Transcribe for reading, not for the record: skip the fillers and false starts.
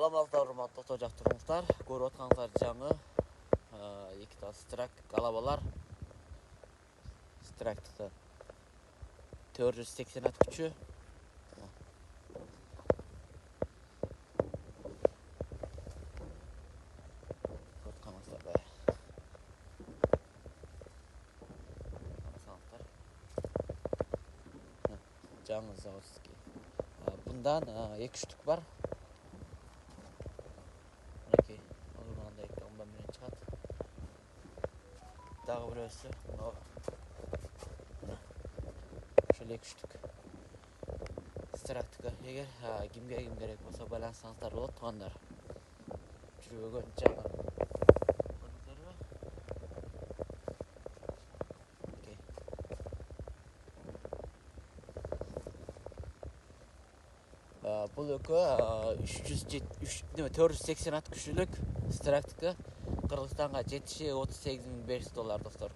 Саламатсыздар, урматтуу тоо жактырууңуздар. Көрүп атканыңыздар жаңы эки тал страк галабалар. Страктыкы 480 ат күчү. Көрүп бай. Жаңы заводский. Bundan 2 штук бар. Мінекей, мынандай комбайн менен чыгат. Дагы бирөөсү, ошол 2 штук. Страктыка. Эгер кимге керек болсо байланышсаңыздар болот, туугандар. Жүрбөгөн жаңы. Көрдүңүздөрбү? Бул экөө 480 ат күчүлүк страктыка. Кыргызстанга жетиши $38.500 достор.